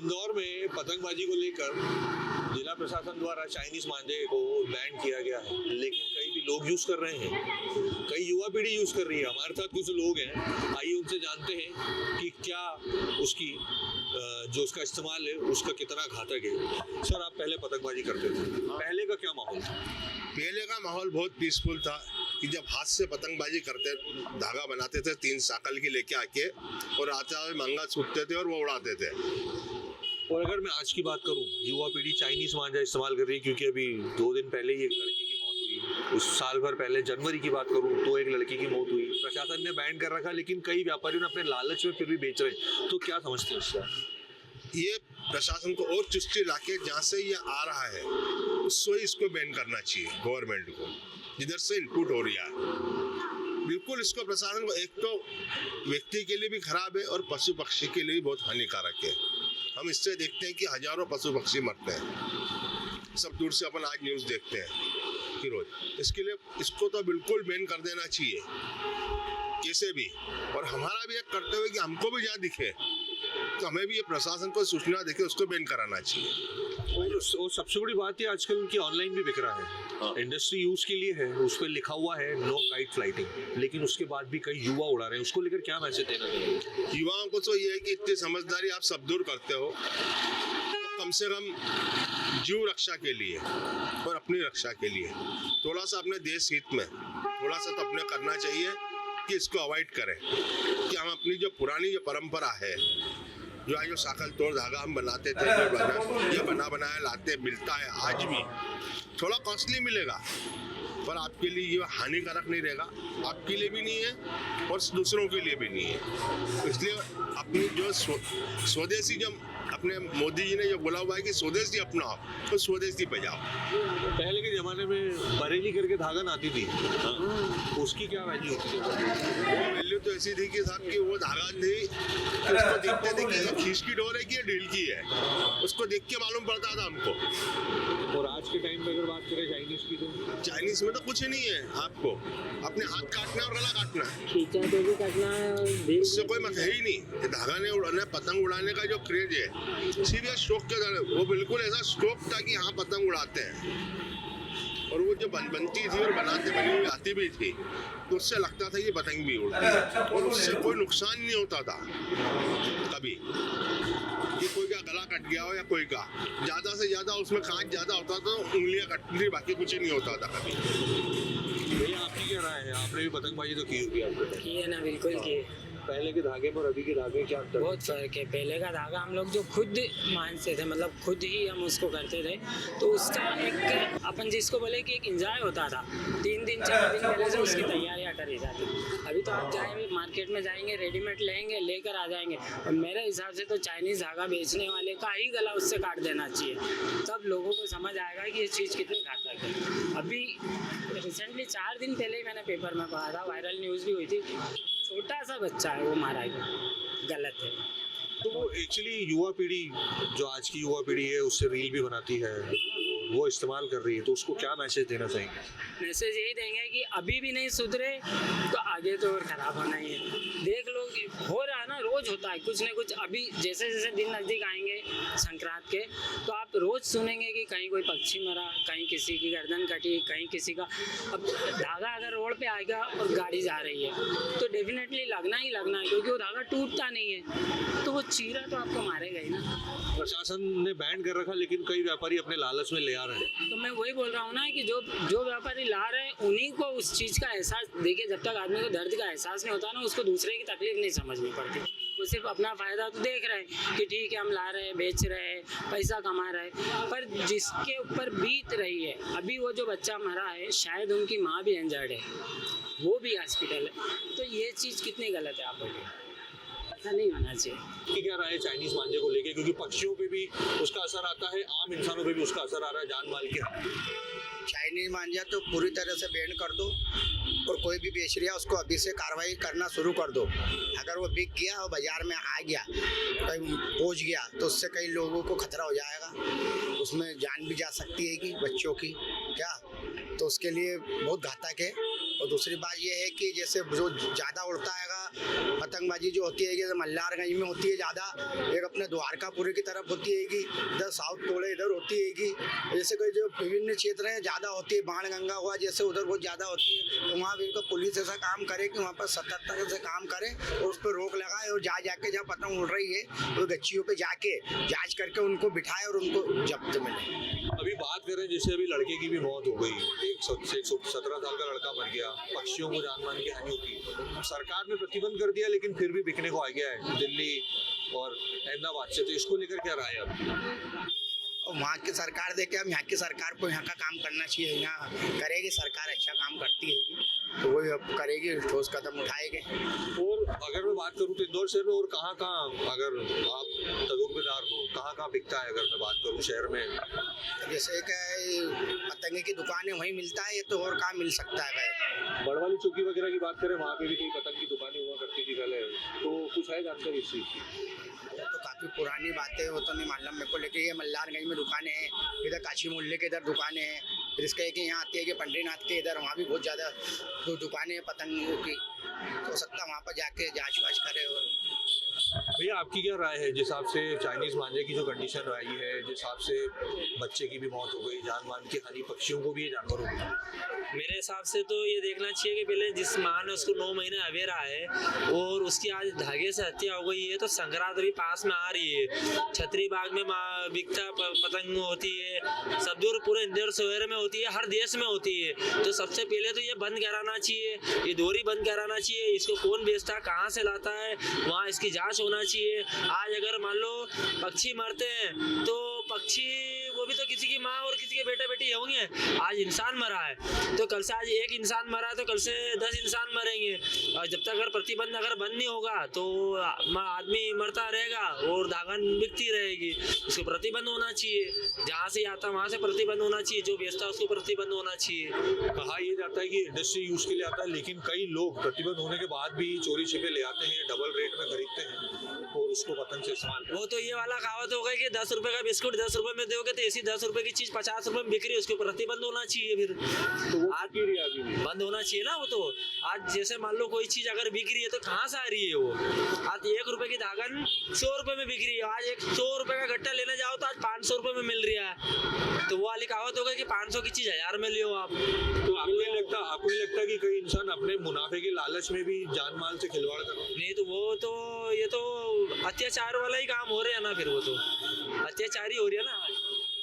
इंदौर में पतंगबाजी को लेकर जिला प्रशासन द्वारा चाइनीज मांझे को बैन किया गया है, लेकिन कई भी लोग यूज कर रहे हैं, कई युवा पीढ़ी यूज कर रही है। हमारे साथ कुछ लोग हैं, आइए उनसे जानते हैं कि क्या उसकी जो उसका इस्तेमाल है उसका कितना घातक है। सर, आप पहले पतंगबाजी करते थे, पहले का क्या माहौल था? पहले का माहौल बहुत पीसफुल था कि जब हाथ से पतंगबाजी करते, धागा बनाते थे 3 साकल की लेके आके और आते हुए मंगा छूटते थे और वो उड़ाते थे। और अगर मैं आज की बात करूं, युवा पीढ़ी चाइनीज मांझा इस्तेमाल कर रही है, क्योंकि अभी 2 दिन पहले ही एक लड़की की मौत हुई। उस साल भर पहले जनवरी की बात करूं तो एक लड़की की मौत हुई। प्रशासन ने बैन कर रखा, लेकिन कई व्यापारियों ने अपने लालच में फिर भी बेच रहे हैं। तो क्या समझते हैं इसका? ये प्रशासन को और चुस्ती लाके जहाँ से ये आ रहा है उससे ही इसको बैन करना चाहिए गवर्नमेंट को, जिधर से इनपुट हो रही है। बिल्कुल इसको प्रशासन को, एक तो व्यक्ति के लिए भी खराब है और पशु पक्षी के लिए भी बहुत हानिकारक है। हम इससे देखते हैं कि हजारों पशु पक्षी मरते हैं, सब दूर से अपन आज न्यूज़ देखते हैं कि रोज। इसके लिए इसको तो बिल्कुल बैन कर देना चाहिए कैसे भी। और हमारा भी एक कर्तव्य है कि हमको भी जहाँ दिखे तो हमें भी ये प्रशासन को सूचना देके उसको बैन कराना चाहिए। और सबसे बड़ी बात ये आजकल की ऑनलाइन भी बिक रहा है, इंडस्ट्री यूज के लिए है, उस पर लिखा हुआ है नो काइट फ्लाइटिंग, लेकिन उसके बाद भी कई युवा उड़ा रहे हैं। उसको लेकर क्या मैसेज देना चाहिए? युवाओं को तो ये है कि इतनी समझदारी आप सब दूर करते हो तो कम से कम जीव रक्षा के लिए और अपनी रक्षा के लिए थोड़ा सा अपने देश हित में थोड़ा सा तो अपने करना चाहिए कि इसको अवॉइड करें। कि हम अपनी जो पुरानी जो परंपरा है, जो साकल तोड़ धागा हम बनाते थे, ये बना बनाया लाते मिलता है आज भी, थोड़ा कॉस्टली मिलेगा पर आपके लिए ये हानिकारक नहीं रहेगा, आपके लिए भी नहीं है और दूसरों के लिए भी नहीं है। इसलिए अपनी जो स्वदेशी, जो अपने मोदी जी ने जो बोला हुआ है कि स्वदेशी अपनाओ, तो स्वदेशी पे जाओ। पहले के जमाने में बरेली करके धागा आती थी, उसकी क्या वैल्यू होती थी? वो वैल्यू तो ऐसी थी कि साहब कि वो धागा नहीं, उसको देखते थे कि ये खींच की डोर है कि ये ढील की है, उसको देख के मालूम पड़ता था हमको। और आज के टाइम पे अगर बात करें चाइनीज की, तो चाइनीज में तो कुछ नहीं है, आपको अपने हाथ काटना और गला काटना है, खींचा तो भी काटना है, उससे कोई मतलब है ही नहीं। धागा नहीं उड़ाना, पतंग उड़ाने का जो क्रेज है सीरियस शौक के तरह, वो बिल्कुल ऐसा शौक था कि हाँ पतंग उड़ाते हैं। और वो जो बनती थी और बनी हुई आती भी थी तो उससे लगता था कि पतंग भी उड़ती है और उससे कोई नुकसान नहीं होता था कभी कि कोई का गला कट गया हो या कोई का, ज़्यादा से ज़्यादा उसमें कांच ज़्यादा होता था तो उंगलियां कटती थी, बाकी कुछ नहीं होता था कभी। भैया, आपकी क्या राय है? आपने भी पतंगबाजी तो की होगी? आपने की है ना, बिल्कुल की है। पहले के धागे और अभी के धागे क्या अंतर? बहुत फर्क है। पहले का धागा हम लोग जो खुद मानते थे, मतलब खुद ही हम उसको करते थे, तो उसका एक अपन जिसको बोले कि एक एंजॉय होता था। 3 दिन 4 दिन पहले से उसकी तैयारियां करी जाती। अभी तो आप जाएंगे मार्केट में, जाएंगे रेडीमेड लेंगे, लेकर आ जाएंगे। और मेरे हिसाब से तो चाइनीज़ धागा बेचने वाले का ही गला उससे काट देना चाहिए, तब लोगों को समझ आएगा कि ये चीज़ कितनी घातक है। अभी रिसेंटली 4 दिन पहले ही मैंने पेपर में पढ़ा था, वायरल न्यूज़ भी हुई थी, छोटा सा बच्चा है वो मारा गया, गलत है। तो वो एक्चुअली युवा पीढ़ी, जो आज की युवा पीढ़ी है, उससे रील भी बनाती है, वो इस्तेमाल कर रही है, तो उसको क्या मैसेज देना चाहेंगे? मैसेज यही देंगे कि अभी भी नहीं सुधरे तो आगे तो और ख़राब होना ही है। देख लो, हो रहा है ना, रोज़ होता है कुछ ना कुछ। अभी जैसे जैसे दिन नज़दीक आएंगे संक्रांत के, तो आप रोज़ सुनेंगे कि कहीं कोई पक्षी मरा, कहीं किसी की गर्दन कटी, कहीं किसी का। अब धागा अगर रोड पे आएगा और गाड़ी जा रही है तो डेफिनेटली लगना ही लगना है, क्योंकि वो धागा टूटता नहीं है, तो वो चीरा तो आपको मारेगा ही ना। प्रशासन ने बैन कर रखा, लेकिन कई व्यापारी अपने लालच में ले आ रहे हैं। तो मैं वही बोल रहा हूँ ना कि जो व्यापारी ला रहे हैं उन्हीं को उस चीज़ का एहसास, देखिए जब तक आदमी को दर्द का एहसास नहीं होता ना, उसको दूसरे की तकलीफ नहीं समझनी पड़ती। वो सिर्फ अपना फ़ायदा तो देख रहे हैं कि ठीक है हम ला रहे हैं, बेच रहे हैं, पैसा कमा रहे हैं, पर जिसके ऊपर बीत रही है, अभी वो जो बच्चा मरा है शायद उनकी माँ भी इंजर्ड है, वो भी हॉस्पिटल है, तो ये चीज़ कितनी गलत है। आप बोलिए, ऐसा नहीं होना चाहिए। कि क्या राय है चाइनीज मांझे को लेके, क्योंकि पक्षियों पे भी उसका असर आता है, आम इंसानों पे भी उसका असर आ रहा है, जान माल के। चाइनीज मांझा तो पूरी तरह से बैन कर दो और कोई भी बेच रहा है उसको अभी से कार्रवाई करना शुरू कर दो। अगर वो बिक गया और बाजार में आ गया, कहीं पहुंच गया, तो उससे कई लोगों को खतरा हो जाएगा, उसमें जान भी जा सकती है कि बच्चों की क्या, तो उसके लिए बहुत घातक है। और दूसरी बात ये है कि जैसे जो ज़्यादा उड़ता है पतंगबाजी जो होती है जैसे मल्हारगंज में होती है ज़्यादा, एक अपने द्वारकापुरी की तरफ होती है, इधर साउथ टोले इधर होती है, जैसे कोई जो विभिन्न क्षेत्र हैं ज़्यादा होती है, बाणगंगा हुआ जैसे उधर बहुत ज़्यादा होती है, तो वहाँ भी इनका पुलिस ऐसा काम करे कि वहाँ पर सतर्कता से काम करे और उस पर रोक लगाए और जाके जब पतंग उड़ रही है तो गच्चियों पे जाके जांच करके उनको बिठाए और उनको जब्त मिले। अभी बात करें जैसे अभी लड़के की भी मौत हो गई, 17 साल का लड़का मर गया, पक्षियों को जान मान की हानि होती, सरकार ने प्रतिबंध कर दिया लेकिन फिर भी बिकने को आ गया है दिल्ली और अहमदाबाद से, तो इसको लेकर क्या राय है आपकी? और वहाँ की सरकार देखे, हम यहाँ की सरकार को यहाँ का काम करना चाहिए, यहाँ करेगी सरकार, अच्छा काम करती है तो वही अब करेगी, ठोस कदम उठाएंगे। और अगर मैं बात करूँ तो इंदौर शहर में और कहाँ अगर आप तजुर्बेदार हो कहाँ बिकता है, अगर मैं बात करूँ शहर में? जैसे कि पतंगे की दुकानें वहीं मिलता है, ये तो और कहाँ मिल सकता है भाई। बड़वाली चौकी वगैरह की बात करें, वहाँ पे भी कई पतंग की दुकानें हुआ करती थी पहले, तो कुछ है जानकारी इस चीज़ की? तो काफ़ी पुरानी बातें, वो तो नहीं मालूम मेरे को, लेकिन ये मल्हारगंज में दुकानें हैं, इधर काशी मोहल्ले के इधर दुकानें हैं, फिर इसका एक यहाँ आती है कि पंडरीनाथ के इधर, वहाँ भी बहुत ज़्यादा तो दुकानें हैं पतंगों की, तो हो सकता है वहाँ पर जाके जाँच वाँच करे। और भैया आपकी क्या राय है, जिस हिसाब से चाइनीज मांझे की जो कंडीशन आई है, जिस हिसाब से बच्चे की भी मौत हो गई, जान मान की हानि, पक्षियों को भी ये जानवरों को? मेरे हिसाब से तो ये देखना चाहिए कि पहले जिस माँ ने उसको 9 महीने अवेरा है और उसकी आज धागे से हत्या हो गई है, तो संक्रांत अभी पास में आ रही है, छतरी बाग में बिकता पतंग होती है, सब दूर पूरे इंदौर शहर में होती है, हर देश में होती है, तो सबसे पहले तो ये बंद कराना चाहिए, ये डोरी बंद कराना चाहिए, इसको कौन बेचता है, कहाँ से लाता है, वहाँ इसकी जाँच होना चाहिए। आज अगर मान लो पक्षी मरते हैं तो पक्षी वो भी तो किसी की माँ और किसी के बेटे बेटी होंगे, आज इंसान मरा है तो कल से, आज एक इंसान मरा है तो कल से 10 इंसान मरेंगे, और जब तक अगर प्रतिबंध अगर बंद नहीं होगा तो आदमी मरता रहेगा और धागा बिकती रहेगी। इसको प्रतिबंध होना चाहिए, जहाँ से आता वहाँ से प्रतिबंध होना चाहिए, जो बेचता है उसको प्रतिबंध होना चाहिए। कहा यह जाता है कि इंडस्ट्री यूज के लिए आता है, लेकिन कई लोग प्रतिबंध होने के बाद भी चोरी छिपे ले आते हैं, डबल रेट में खरीदते हैं और उसको पतंग से इस्तेमाल करते हैं। वो तो ये वाला कहावत हो गई कि 10 रुपए का बिस्कुट 10 रुपए में दोगे तो ऐसी 10 रुपए की चीज 50 रुपए में बिक रही है, उसको प्रतिबंध होना चाहिए। फिर तो वो आज की रही अभी भी बंद होना चाहिए ना। वो तो आज जैसे मान लो कोई चीज अगर बिक रही है तो कहाँ से आ रही है वो, आज 1 रुपए की धागन 100 रुपए में बिक रही है, आज 100 रुपए का गट्टा लेने जाओ तो आज 500 रुपए में मिल रहा है, तो वो वाली कहावत हो गई कि 500 की चीज 1000 में लियो आप। तो आपको नहीं लगता कि कई इंसान अपने मुनाफे के लालच में भी जान माल से खिलवाड़ कर रहे हैं? नहीं तो वो तो ये तो अत्याचार वाला ही काम हो रहा है ना, फिर वो तो अत्याचारी हो रही है ना।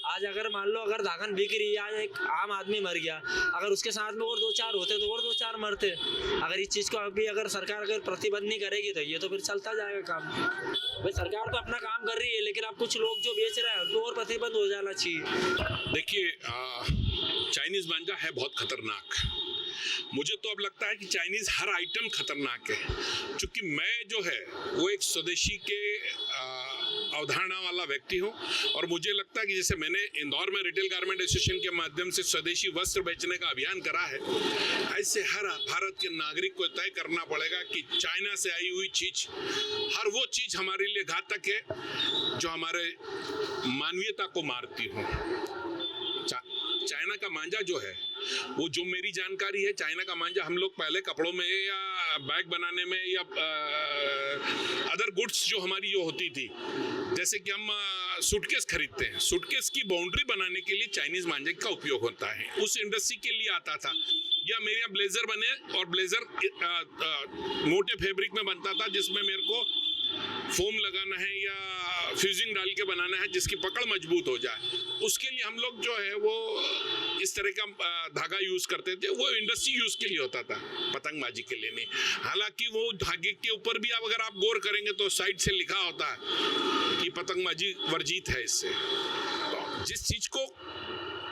आज अगर मान लो अगर धागन बिक रही है, आज एक आम आदमी मर गया, अगर उसके साथ में और 2-4 होते तो और 2-4 मरते। अगर इस चीज को अभी अगर सरकार अगर प्रतिबंध नहीं करेगी तो ये तो फिर चलता जाएगा काम। भाई सरकार तो अपना काम कर रही है, लेकिन अब कुछ लोग जो बेच रहे हैं उनको और प्रतिबंध हो जाना चाहिए। देखिए, चाइनीज मांझा है बहुत खतरनाक। मुझे तो अब लगता है कि चाइनीज हर आइटम खतरनाक है, क्योंकि मैं जो है वो एक स्वदेशी के अवधारणा वाला व्यक्ति हूँ, और मुझे लगता है कि जैसे मैंने इंदौर में रिटेल गारमेंट एसोसिएशन के माध्यम से स्वदेशी वस्त्र बेचने का अभियान करा है, ऐसे हर भारत के नागरिक को तय करना पड़ेगा कि चाइना से आई हुई चीज, हर वो चीज हमारे लिए घातक है जो हमारे मानवीयता को मारती हो। चाइना का मांझा जो है वो, जो मेरी जानकारी है, चाइना का मांझा हम लोग पहले कपड़ों में या बैग बनाने में या अदर गुड्स जो हमारी जो होती थी, जैसे कि हम सूटकेस खरीदते हैं, सूटकेस की बाउंड्री बनाने के लिए चाइनीज मांझे का उपयोग होता है, उस इंडस्ट्री के लिए आता था। या मेरे यहाँ ब्लेजर बने, और ब्लेजर मोटे फैब्रिक में बनता था जिसमें मेरे को फोम लगाना है या फ्यूजिंग डाल के बनाना है जिसकी पकड़ मजबूत हो जाए, उसके लिए हम लोग जो है वो इस तरह का धागा यूज करते थे। वो इंडस्ट्री यूज के लिए होता था, पतंगबाजी के लिए नहीं। हालांकि वो धागे के ऊपर भी अगर आप गौर करेंगे तो साइड से लिखा होता है कि पतंगबाजी वर्जित है इससे। तो जिस चीज को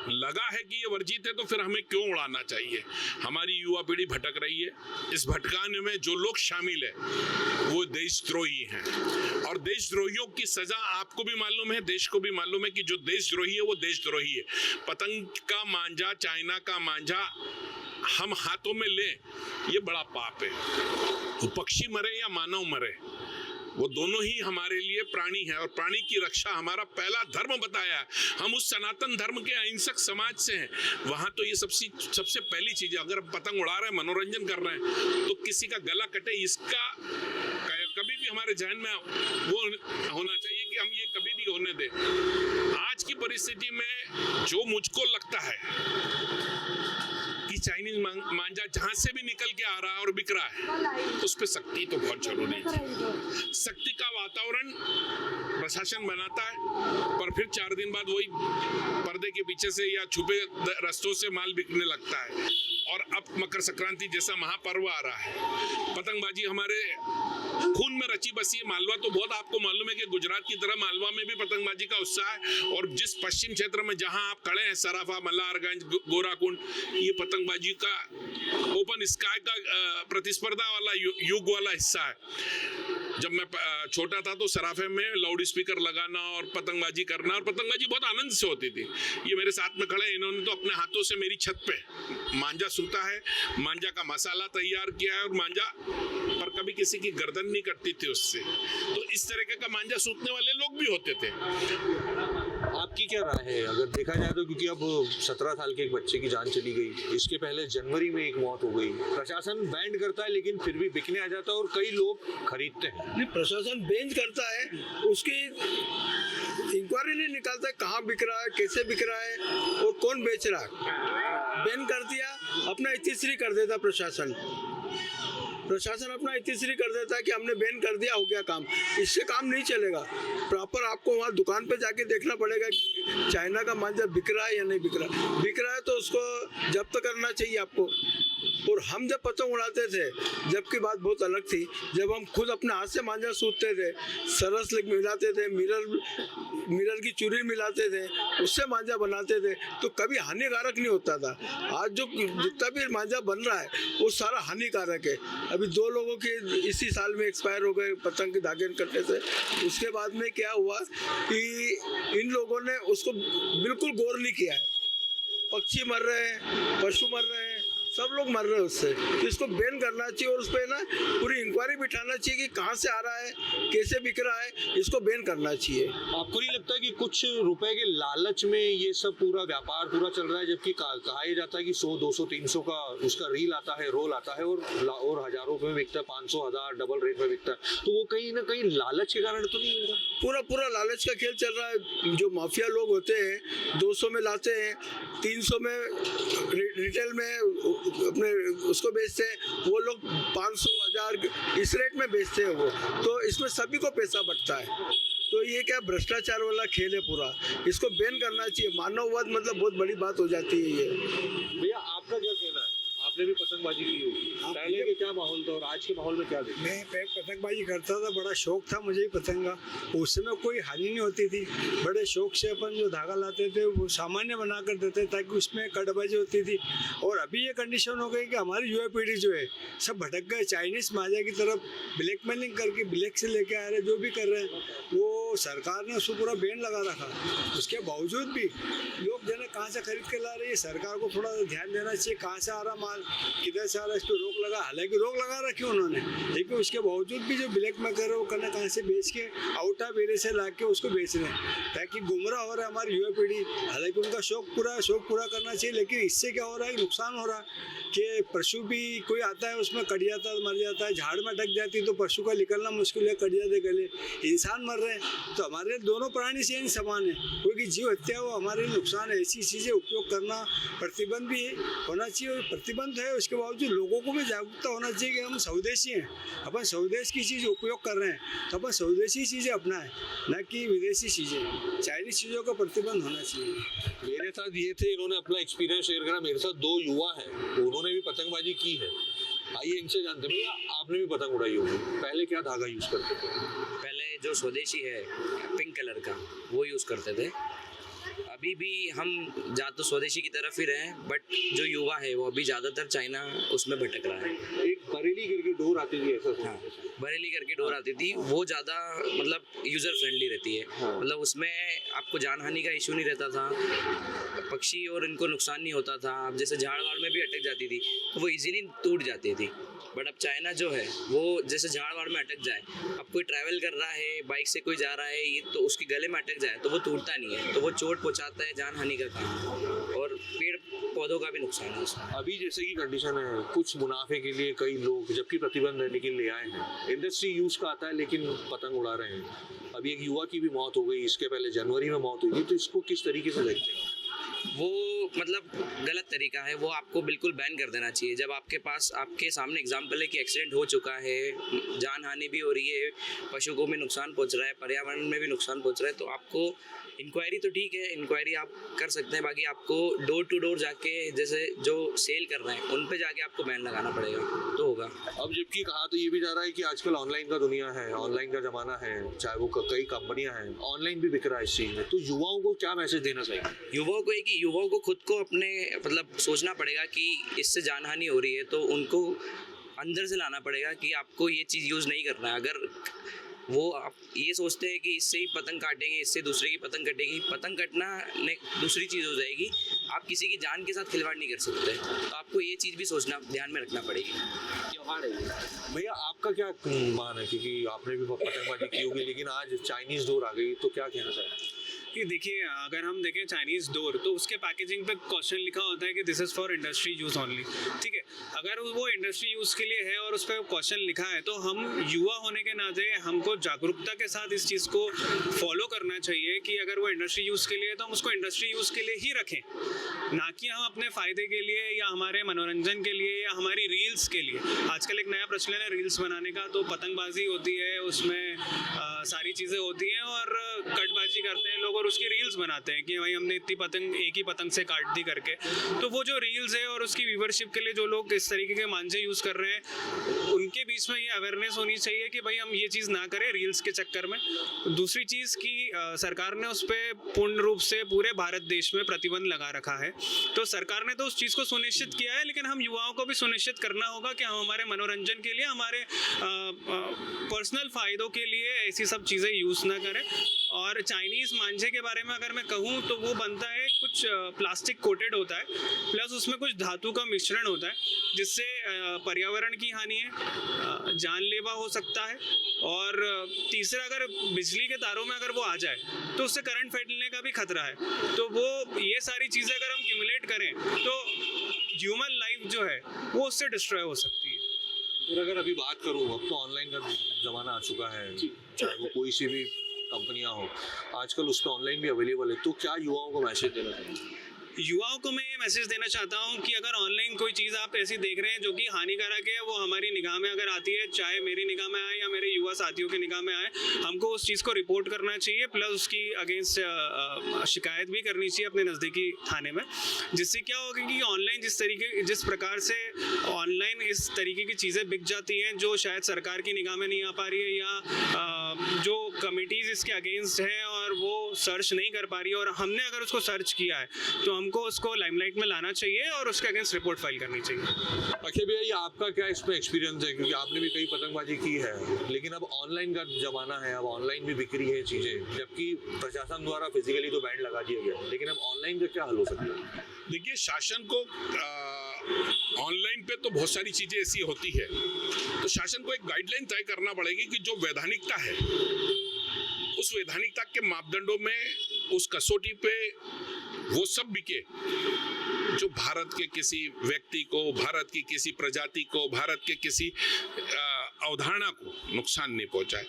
लगा है कि ये वर्जित है तो फिर हमें क्यों उड़ाना चाहिए। हमारी युवा पीढ़ी भटक रही है, इस भटकाने में जो लोग शामिल है वो देशद्रोही हैं, और देशद्रोहियों की सजा आपको भी मालूम है, देश को भी मालूम है कि जो देशद्रोही है वो देशद्रोही है। पतंग का मांझा, चाइना का मांझा हम हाथों में लें, ये बड़ा पाप है। वो पक्षी मरे या मानव मरे, वो दोनों ही हमारे लिए प्राणी है और प्राणी की रक्षा हमारा पहला धर्म बताया है। हम उस सनातन धर्म के अहिंसक समाज से हैं। वहाँ तो ये सबसे पहली चीज है। अगर हम पतंग उड़ा रहे हैं, मनोरंजन कर रहे हैं, तो किसी का गला कटे इसका कभी भी हमारे जहन में वो होना चाहिए कि हम ये कभी भी होने दें। आज की परिस्थिति में जो मुझको लगता है कि चाइनीज मांझा जहां से भी निकल के आ रहा है और बिक रहा है, उस पर सख्ती तो बहुत जरूरी है। सख्ती का वातावरण प्रशासन बनाता है, पर फिर 4 दिन बाद वही पर्दे के पीछे से या छुपे रास्तों से माल बिकने लगता है। और अब मकर संक्रांति जैसा महापर्व आ रहा है, पतंगबाजी हमारे खून में रची बसी है। मालवा तो बहुत आपको मालूम है कि गुजरात की तरह मालवा में भी पतंगबाजी का उत्साह है। और जिस पश्चिम क्षेत्र में जहां आप खड़े हैं, सराफा, मल्हारगंज, गोराकुंड, ये पतंगबाजी का ओपन स्काई का प्रतिस्पर्धा वाला युग वाला हिस्सा है। जब मैं छोटा था तो सराफे में लाउड स्पीकर लगाना और पतंगबाजी करना, और पतंगबाजी बहुत आनंद से होती थी। ये मेरे साथ में खड़े, इन्होंने तो अपने हाथों से मेरी छत पे मांझा सूता है, मांझा का मसाला तैयार किया है, और मांझा पर कभी किसी की गर्दन नहीं कटती थी उससे। तो इस तरीके का मांझा सूतने वाले लोग भी होते थे। आपकी क्या राय है अगर देखा जाए तो? क्योंकि अब 17 साल के एक बच्चे की जान चली गई, इसके पहले जनवरी में एक मौत हो गई। प्रशासन बैंड करता है लेकिन फिर भी बिकने आ जाता है और कई लोग खरीदते हैं। नहीं, प्रशासन बेंच करता है, उसकी इंक्वायरी नहीं निकालता है कहाँ बिक रहा है, कैसे बिक रहा है और कौन बेच रहा है। बैन कर दिया, अपना इतिश्री कर देता प्रशासन अपना इतिश्री कर देता है कि हमने बैन कर दिया, हो गया काम। इससे काम नहीं चलेगा। प्रॉपर आपको वहाँ दुकान पे जाके देखना पड़ेगा कि चाइना का मांझा बिक रहा है या नहीं बिक रहा है तो उसको जब्त करना चाहिए आपको। और हम जब पतंग उड़ाते थे, जबकि बात बहुत अलग थी, जब हम खुद अपने हाथ से मांझा सूतते थे, सरस मिलाते थे, मिरर की चूड़ी मिलाते थे, उससे मांझा बनाते थे, तो कभी हानिकारक नहीं होता था। आज जो जितना भी मांझा बन रहा है वो सारा हानिकारक है। अभी 2 लोगों के इसी साल में एक्सपायर हो गए पतंग के धागे कटने से। उसके बाद में क्या हुआ कि इन लोगों ने उसको बिल्कुल गौर नहीं किया है। पक्षी मर रहे हैं, पशु मर रहे हैं, सब लोग मर रहे हैं उससे। तो इसको बैन करना चाहिए और उस पर ना पूरी इंक्वायरी बिठाना चाहिए कि कहाँ से आ रहा है, कैसे बिक रहा है, इसको बैन करना चाहिए। आपको नहीं लगता कि कुछ रुपए के लालच में ये सब पूरा व्यापार पूरा चल रहा है? जबकि कहा जाता है कि 100, 200, 300 का उसका रील आता है, रोल आता है और हजारों रुपए में बिकता है, 500, 1000 डबल रेट में बिकता है। तो वो कहीं ना कहीं लालच के कारण तो नहीं होगा? पूरा लालच का खेल चल रहा है। जो माफिया लोग होते हैं 200 में लाते हैं, 300 में रिटेल में अपने उसको बेचते हैं, वो लोग 500, 1000 इस रेट में बेचते हैं वो। तो इसमें सभी को पैसा बचता है। तो ये क्या भ्रष्टाचार वाला खेल है पूरा, इसको बैन करना चाहिए। मानववाद मतलब बहुत बड़ी बात हो जाती है ये। भैया आपका क्या कहना है? आपने भी पतंगबाजी की होगी, पहले के क्या माहौल था और आज के माहौल में क्या देखा? मैं पतंगबाजी करता था, बड़ा शौक था मुझे ही पतंग का। उस समय कोई हानि नहीं होती थी। बड़े शौक से अपन जो धागा लाते थे वो सामान्य बना कर देते ताकि उसमें कटबाजी होती थी। और अभी ये कंडीशन हो गई कि हमारी युवा पीढ़ी जो है सब भटक गए चाइनीज मांझा की तरफ, ब्लैकमेलिंग करके ब्लैक से लेके आ रहे, जो भी कर रहे हैं वो सरकार ने उसको पूरा बैन लगा रखा। उसके बावजूद भी लोग जो है कहाँ से खरीद के ला रहे हैं, सरकार को थोड़ा ध्यान देना चाहिए। कहाँ से आ रहा माल, किधर से आ रहा है, इस पर रोक लगा। हालांकि रोक लगा रखी उन्होंने, लेकिन उसके बावजूद भी जो ब्लैक में कर रहे हैं वो कहाँ से बेच के आउटा बेरे से ला के उसको बेच रहे हैं, ताकि गुमराह हो रहा है हमारी युवा पीढ़ी। हालांकि उनका शौक पूरा करना चाहिए, लेकिन इससे क्या हो रहा है, नुकसान हो रहा है कि पशु भी कोई आता है उसमें कट जाता है, मर जाता है। झाड़ में अटक जाती है तो पशु का निकलना मुश्किल है, कट जाते गले। इंसान मर रहे हैं, तो हमारे दोनों प्राणी से समान है। कोई जीव हत्या हो हमारे लिए नुकसान है। ऐसी चीज़ें उपयोग करना प्रतिबंध भी होना चाहिए, और प्रतिबंध है उसके बावजूद लोगों को भी जागरूकता होना चाहिए कि हम स्वदेशी हैं, अपन स्वदेश की चीज़ उपयोग कर रहे हैं, तो अपन स्वदेशी चीज़ें अपनाएं, न कि विदेशी चीज़ें। चाइनीज चीज़ों का प्रतिबंध होना चाहिए। मेरे साथ ये थे, इन्होंने अपना एक्सपीरियंस शेयर करा। मेरे साथ 2 युवा हैं, उन्होंने भी पतंगबाजी की है। आइए इनसे जानते हैं। भैया आपने भी पतंग उड़ाई होगी, पहले क्या धागा यूज करते थे? पहले जो स्वदेशी है पिंक कलर का वो यूज़ करते थे। अभी भी हम ज़्यादा तो स्वदेशी की तरफ ही रहे हैं, बट जो युवा है वो अभी ज़्यादातर चाइना उसमें भटक रहा है। एक बरेली करके डोर आती थी ऐसा? हाँ, बरेली करके डोर आती थी, वो ज़्यादा मतलब यूज़र फ्रेंडली रहती है। हाँ। मतलब उसमें आपको जान हानि का इशू नहीं रहता था, पक्षी और इनको नुकसान नहीं होता था। अब जैसे झाड़ वाड़ में भी अटक जाती थी तो वो इजीली टूट जाती थी। बट अब चाइना जो है वो जैसे झाड़ वाड़ में अटक जाए, अब कोई ट्रैवल कर रहा है, बाइक से कोई जा रहा है, ये तो उसके गले में अटक जाए तो वो टूटता नहीं है, तो वो चोट पहुंचाता है, जान हानि का काम है, और पेड़ पौधों का भी नुकसान है उसमें। अभी जैसे की कंडीशन है, कुछ मुनाफे के लिए कई लोग, जबकि प्रतिबंध है लेकिन ले आए हैं, इंडस्ट्री यूज का आता है लेकिन पतंग उड़ा रहे हैं। अभी एक युवा की भी मौत हो गई, इसके पहले जनवरी में मौत हुई थी, तो इसको किस तरीके से देखते हैं? वो मतलब गलत तरीका है, वो आपको बिल्कुल बैन कर देना चाहिए। जब आपके सामने एग्जाम्पल है कि एक्सीडेंट हो चुका है, जान हानि भी हो रही है, पशु को भी नुकसान पहुंच रहा है, पर्यावरण में भी नुकसान पहुंच रहा है, तो आपको इंक्वायरी तो ठीक है, इंक्वायरी आप कर सकते हैं, बाकी आपको डोर टू डोर जाके जैसे जो सेल कर रहे हैं उन पे जाके आपको बैन लगाना पड़ेगा तो होगा। अब जबकि कहा तो ये भी जा रहा है कि आजकल ऑनलाइन का दुनिया है, ऑनलाइन का जमाना है, चाहे वो कई कंपनियां हैं, ऑनलाइन भी बिक रहा है इस चीज में, तो युवाओं को क्या मैसेज देना चाहिए? युवाओं को खुद को अपने मतलब सोचना पड़ेगा कि इससे जान हानि हो रही है, तो उनको अंदर से लाना पड़ेगा कि आपको ये चीज़ यूज़ नहीं करना है। अगर वो आप ये सोचते हैं कि इससे ही पतंग काटेंगे, इससे दूसरे की पतंग कटेगी, पतंग कटना दूसरी चीज़ हो जाएगी, आप किसी की जान के साथ खिलवाड़ नहीं कर सकते, तो आपको ये चीज़ भी सोचना ध्यान में रखना पड़ेगी। त्योहार है ये। भैया आपका क्या मान है, क्योंकि आपने भी पतंगबाजी की होगी, लेकिन आज चाइनीज डोर आ गई, तो क्या कहना चाहिए? कि देखिए, अगर हम देखें चाइनीज़ डोर, तो उसके पैकेजिंग पे क्वेश्चन लिखा होता है कि this is for industry use only, ठीक है। अगर वो इंडस्ट्री यूज़ के लिए है और उस पर क्वेश्चन लिखा है, तो हम युवा होने के नाते हमको जागरूकता के साथ इस चीज़ को फॉलो करना चाहिए कि अगर वो इंडस्ट्री यूज़ के लिए है तो हम उसको इंडस्ट्री यूज़ के लिए ही रखें, ना कि हम अपने फ़ायदे के लिए या हमारे मनोरंजन के लिए या हमारी रील्स के लिए। आजकल एक नया प्रचलन है रील्स बनाने का, तो पतंगबाजी होती है, उसमें सारी चीज़ें होती हैं और कटबाजी करते हैं लोग और उसकी रील्स बनाते हैं कि भाई हमने इतनी पतंग एक ही पतंग से काट दी करके। तो वो जो रील्स है और उसकी व्यूवरशिप के लिए जो लोग इस तरीके के मांझे यूज़ कर रहे हैं, उनके बीच में ये अवेयरनेस होनी चाहिए कि भाई हम ये चीज़ ना करें रील्स के चक्कर में। दूसरी चीज़ की सरकार ने उस पर पूर्ण रूप से पूरे भारत देश में प्रतिबंध लगा रखा है, तो सरकार ने तो उस चीज़ को सुनिश्चित किया है, लेकिन हम युवाओं को भी सुनिश्चित करना होगा कि हम हमारे मनोरंजन के लिए, हमारे पर्सनल फ़ायदों के लिए ऐसी सब चीज़ें यूज़ ना करें। और चाइनीज़ मांझे के बारे में अगर मैं कहूँ तो वो बनता है कुछ प्लास्टिक कोटेड होता है, प्लस उसमें कुछ धातु का मिश्रण होता है, जिससे पर्यावरण की हानि है, जानलेवा हो सकता है, और तीसरा अगर बिजली के तारों में अगर वो आ जाए तो उससे करंट फैलने का भी खतरा है। तो वो ये सारी चीज़ें अगर हम क्यूमुलेट करें तो ह्यूमन लाइफ जो है वो उससे डिस्ट्रॉय हो सकती है। फिर अगर अभी बात करूँ, अब तो ऑनलाइन का ज़माना आ चुका है, चाहे वो कोई सी भी कंपनियां हो, आजकल उस पर ऑनलाइन भी अवेलेबल है, तो क्या युवाओं को मैसेज देना चाहिए? युवाओं को मैं ये मैसेज देना चाहता हूँ कि अगर ऑनलाइन कोई चीज़ आप ऐसी देख रहे हैं जो कि हानिकारक है, वो हमारी निगाह में अगर आती है, चाहे मेरी निगाह में आए या मेरे युवा साथियों की निगाह में आए, हमको उस चीज़ को रिपोर्ट करना चाहिए, प्लस उसकी अगेंस्ट शिकायत भी करनी चाहिए अपने नज़दीकी थाने में। जिससे क्या होगा कि ऑनलाइन जिस प्रकार से ऑनलाइन इस तरीके की चीज़ें बिक जाती हैं जो शायद सरकार की निगाह में नहीं आ पा रही है, या जो कमिटीज़ इसके अगेंस्ट हैं और वो सर्च नहीं कर पा रही है, और हमने अगर उसको सर्च किया है तो हमको उसको लाइमलाइट में लाना चाहिए और उसके अगेंस्ट रिपोर्ट फाइल करनी चाहिए। अक्षय भैया, ये आपका क्या इसमें एक्सपीरियंस है, क्योंकि आपने भी कई पतंगबाजी की है, लेकिन अब ऑनलाइन का ज़माना है, अब ऑनलाइन भी बिक रही है चीज़ें, जबकि प्रशासन द्वारा फिजिकली तो बैन लगा दिया गया, लेकिन अब ऑनलाइन का क्या हल हो सकता है? देखिए, शासन को ऑनलाइन पे तो बहुत सारी चीज़ें ऐसी होती है, तो शासन को एक गाइडलाइन तय करना पड़ेगी कि जो वैधानिकता है उस वैधानिकता के मापदंडों में, उस कसौटी पे वो सब बिके जो भारत के किसी व्यक्ति को, भारत की किसी प्रजाति को, भारत के किसी अवधारणा को नुकसान नहीं पहुंचाए।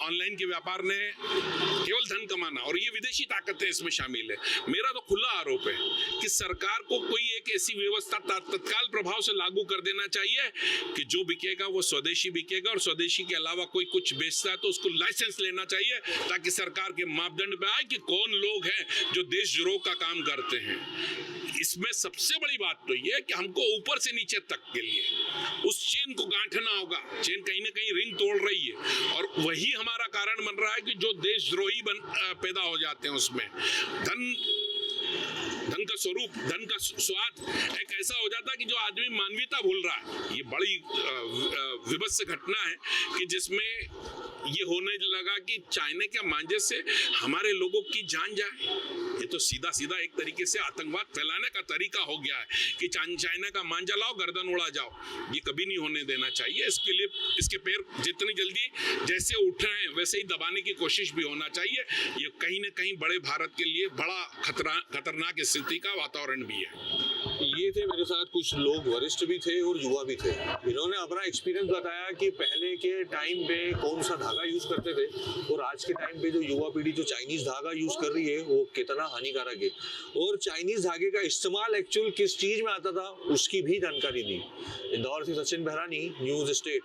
ऑनलाइन के व्यापार ने केवल धन कमाना, और ये विदेशी ताकतें इसमें शामिल है। मेरा तो खुला आरोप है कि सरकार को कोई एक ऐसी व्यवस्था तत्काल प्रभाव से लागू कर देना चाहिए कि जो बिकेगा वो स्वदेशी बिकेगा, और स्वदेशी के अलावा कोई कुछ बेचता है तो उसको लाइसेंस लेना चाहिए, ताकि सरकार के मापदंड पे आए कि कौन लोग हैं जो देशद्रोह का काम करते हैं। इसमें सबसे बड़ी बात तो ये है कि हमको ऊपर से नीचे तक के लिए उस चेन को गांठना होगा। चेन कहीं ना कहीं रिंग तोड़ रही है, और वही हमारा कारण बन रहा है कि जो देशद्रोही पैदा हो जाते हैं उसमें धन का स्वरूप, धन का स्वाद एक ऐसा हो जाता है कि जो आदमी मानवीयता भूल रहा है। ये बड़ी विभत्स घटना है कि जिसमें ये होने लगा कि चाइना के मांझे से हमारे लोगों की जान जाए। ये तो सीधा सीधा एक तरीके से आतंकवाद फैलाने का तरीका हो गया है कि चाइना का मांझा लाओ, गर्दन उड़ा जाओ। ये कभी नहीं होने देना चाहिए। इसके लिए इसके पैर जितनी जल्दी जैसे उठ रहे हैं वैसे ही दबाने की कोशिश भी होना चाहिए। ये कहीं न कहीं बड़े भारत के लिए बड़ा खतरनाक स्थिति का वातावरण भी है। ये थे मेरे साथ कुछ लोग, वरिष्ठ भी थे और युवा भी थे। इन्होंने अपना एक्सपीरियंस बताया कि पहले के टाइम पे कौन सा धागा यूज करते थे और आज के टाइम पे जो युवा पीढ़ी जो चाइनीज धागा यूज कर रही है वो कितना हानिकारक है, और चाइनीज धागे का इस्तेमाल एक्चुअल किस चीज में आता था उसकी भी जानकारी दी। इंदौर से सचिन बहरानी, न्यूज स्टेट।